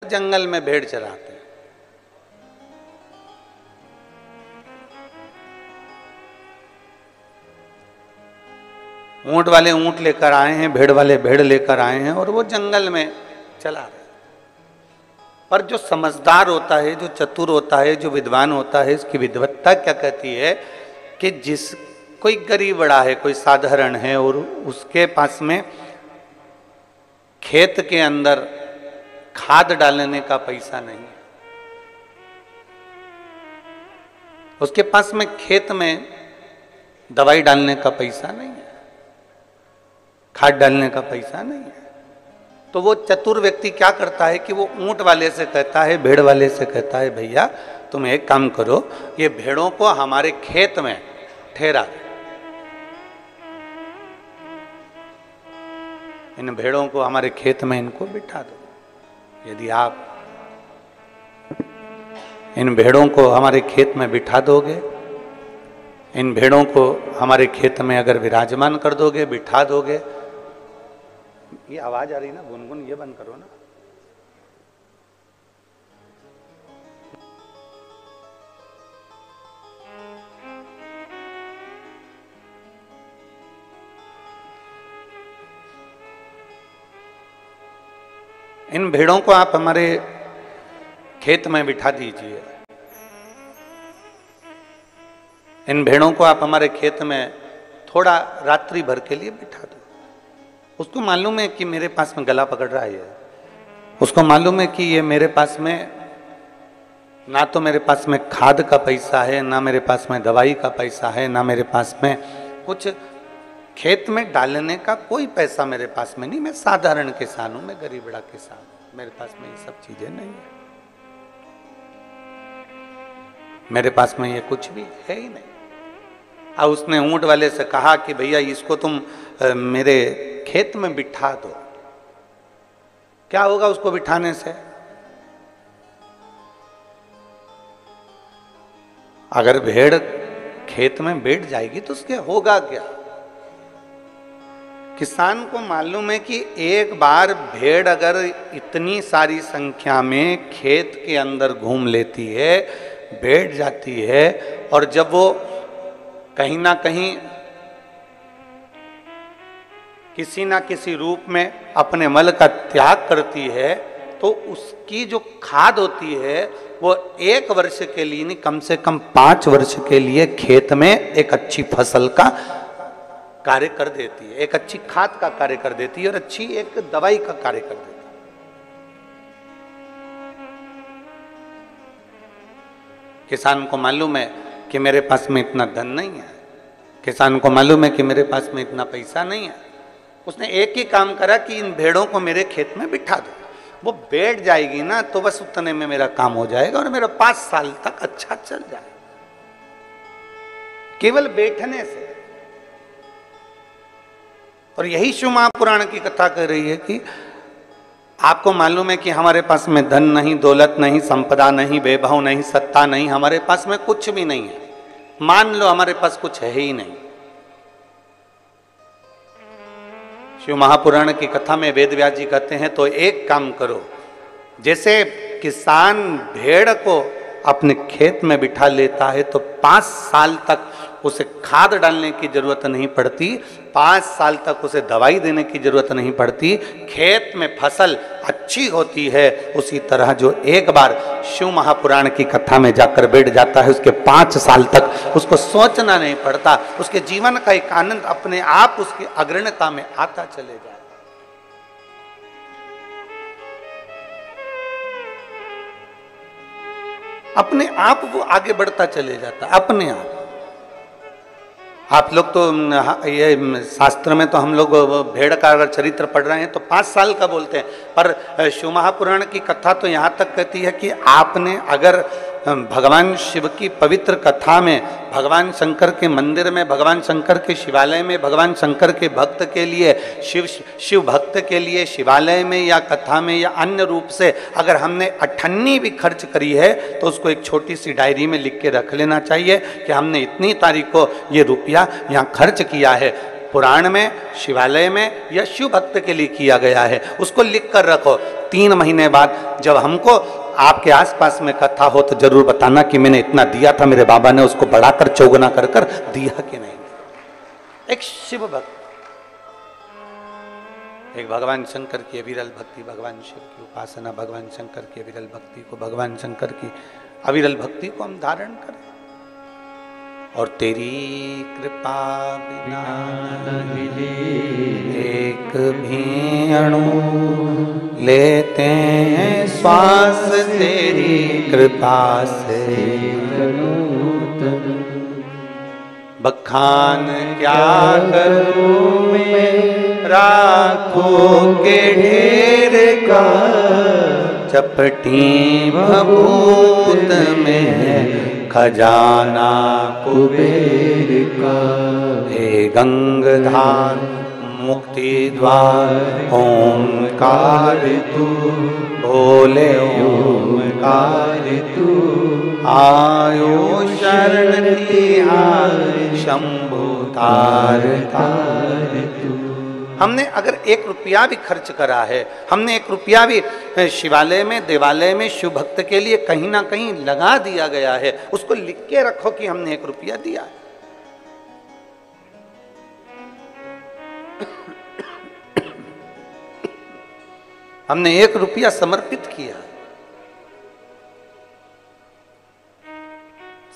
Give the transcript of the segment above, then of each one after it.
जंगल में भेड़ चराते हैं। ऊंट वाले ऊंट लेकर आए हैं, भेड़ वाले भेड़ लेकर आए हैं और वो जंगल में चला रहे हैं। पर जो समझदार होता है, जो चतुर होता है, जो विद्वान होता है, इसकी विद्वत्ता क्या कहती है कि जिस कोई गरीब बड़ा है, कोई साधारण है और उसके पास में खेत के अंदर खाद डालने का पैसा नहीं है, उसके पास में खेत में दवाई डालने का पैसा नहीं है, खाद डालने का पैसा नहीं है, तो वो चतुर व्यक्ति क्या करता है कि वो ऊंट वाले से कहता है, भेड़ वाले से कहता है, भैया तुम एक काम करो, ये भेड़ों को हमारे खेत में ठहरा दो, इन भेड़ों को हमारे खेत में इनको बिठा दो। यदि आप इन भेड़ों को हमारे खेत में बिठा दोगे, इन भेड़ों को हमारे खेत में अगर विराजमान कर दोगे, बिठा दोगे, ये आवाज आ रही ना गुनगुन, ये बंद करो ना। इन भेड़ों को आप हमारे खेत में बिठा दीजिए, इन भेड़ों को आप हमारे खेत में थोड़ा रात्रि भर के लिए बिठा दो। उसको मालूम है कि मेरे पास में गला पकड़ रहा है, उसको मालूम है कि ये मेरे पास में ना तो मेरे पास में खाद का पैसा है, ना मेरे पास में दवाई का पैसा है, ना मेरे पास में कुछ खेत में डालने का कोई पैसा मेरे पास में नहीं। मैं साधारण किसान हूं, मैं गरीब बड़ा किसान हूं, मेरे पास में ये सब चीजें नहीं है, मेरे पास में ये कुछ भी है ही नहीं। अब उसने ऊंट वाले से कहा कि भैया इसको तुम मेरे खेत में बिठा दो। क्या होगा उसको बिठाने से? अगर भेड़ खेत में बैठ जाएगी तो उसके होगा क्या? किसान को मालूम है कि एक बार भेड़ अगर इतनी सारी संख्या में खेत के अंदर घूम लेती है, बैठ जाती है, और जब वो कहीं ना कहीं किसी ना किसी रूप में अपने मल का त्याग करती है, तो उसकी जो खाद होती है वो 1 वर्ष के लिए नहीं, कम से कम 5 वर्ष के लिए खेत में एक अच्छी फसल का कार्य कर देती है, एक अच्छी खाद का कार्य कर देती है और अच्छी एक दवाई का कार्य कर देती है। किसान को मालूम है कि मेरे पास में इतना धन नहीं है, किसान को मालूम है कि मेरे पास में इतना पैसा नहीं है, उसने एक ही काम करा कि इन भेड़ों को मेरे खेत में बिठा दो। वो बैठ जाएगी ना तो बस उतने में मेरा काम हो जाएगा और मेरा 5 साल तक अच्छा चल जाएगा, केवल बैठने से। और यही शिव महापुराण की कथा कह रही है कि आपको मालूम है कि हमारे पास में धन नहीं, दौलत नहीं, संपदा नहीं, वैभव नहीं, सत्ता नहीं, हमारे पास में कुछ भी नहीं है। मान लो हमारे पास कुछ है ही नहीं। शिव महापुराण की कथा में वेद व्यास जी कहते हैं तो एक काम करो, जैसे किसान भेड़ को अपने खेत में बिठा लेता है तो 5 साल तक उसे खाद डालने की जरूरत नहीं पड़ती, 5 साल तक उसे दवाई देने की जरूरत नहीं पड़ती, खेत में फसल अच्छी होती है। उसी तरह जो एक बार शिव महापुराण की कथा में जाकर बैठ जाता है, उसके 5 साल तक उसको सोचना नहीं पड़ता, उसके जीवन का एक आनंद अपने आप उसकी अग्रणता में आता चले जाए। अपने आप वो आगे बढ़ता चले जाता, अपने आप। आप लोग तो ये शास्त्र में तो हम लोग भेड़ का अगर चरित्र पढ़ रहे हैं तो 5 साल का बोलते हैं, पर शिव महापुराण की कथा तो यहाँ तक कहती है कि आपने अगर भगवान शिव की पवित्र कथा में, भगवान शंकर के मंदिर में, भगवान शंकर के शिवालय में, भगवान शंकर के भक्त के लिए, शिव भक्त के लिए शिवालय में या कथा में या अन्य रूप से अगर हमने अठन्नी भी खर्च करी है तो उसको एक छोटी सी डायरी में लिख के रख लेना चाहिए कि हमने इतनी तारीख को ये रुपया यहाँ खर्च किया है। पुराण में, शिवालय में या शिव भक्त के लिए किया गया है, उसको लिख कर रखो। 3 महीने बाद जब हमको आपके आसपास में कथा हो तो जरूर बताना कि मैंने इतना दिया था, मेरे बाबा ने उसको बढ़ाकर चौगुना कर कर दिया कि नहीं। एक शिव भक्त, एक भगवान शंकर की अविरल भक्ति, भगवान शिव की उपासना, भगवान शंकर की अविरल भक्ति को, भगवान शंकर की अविरल भक्ति को हम धारण करें। और तेरी कृपा बिना एक भी अणु लेते हैं श्वास, तेरी कृपा से बखान क्या करूं मैं राखों के ढेर का, चपटी भभूत में खजाना कुबेर का। हे गंगाधार मुक्ति द्वार ओंकार तू, बोले ओंकार तू, आयो शरण तिहार शंभु तार तार तू। हमने अगर 1 रुपया भी खर्च करा है, हमने 1 रुपया भी शिवालय में, देवालय में शिव भक्त के लिए कहीं ना कहीं लगा दिया गया है, उसको लिख के रखो कि हमने 1 रुपया दिया है। हमने 1 रुपया समर्पित किया।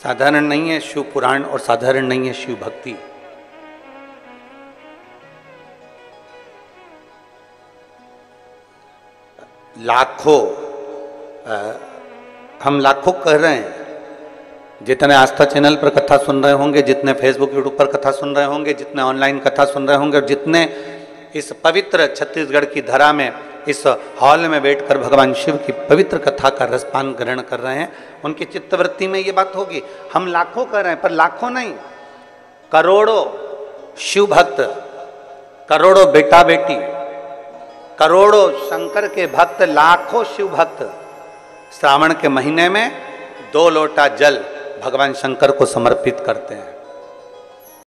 साधारण नहीं है शिव पुराण और साधारण नहीं है शिव भक्ति। लाखों, हम लाखों कह रहे हैं, जितने आस्था चैनल पर कथा सुन रहे होंगे, जितने फेसबुक यूट्यूब पर कथा सुन रहे होंगे, जितने ऑनलाइन कथा सुन रहे होंगे, और जितने इस पवित्र छत्तीसगढ़ की धरा में, इस हॉल में बैठकर भगवान शिव की पवित्र कथा का रसपान ग्रहण कर रहे हैं, उनकी चित्तवृत्ति में ये बात होगी। हम लाखों कर रहे हैं, पर लाखों नहीं, करोड़ों शिव भक्त, करोड़ों बेटा बेटी, करोड़ों शंकर के भक्त, लाखों शिव भक्त श्रावण के महीने में 2 लोटा जल भगवान शंकर को समर्पित करते हैं।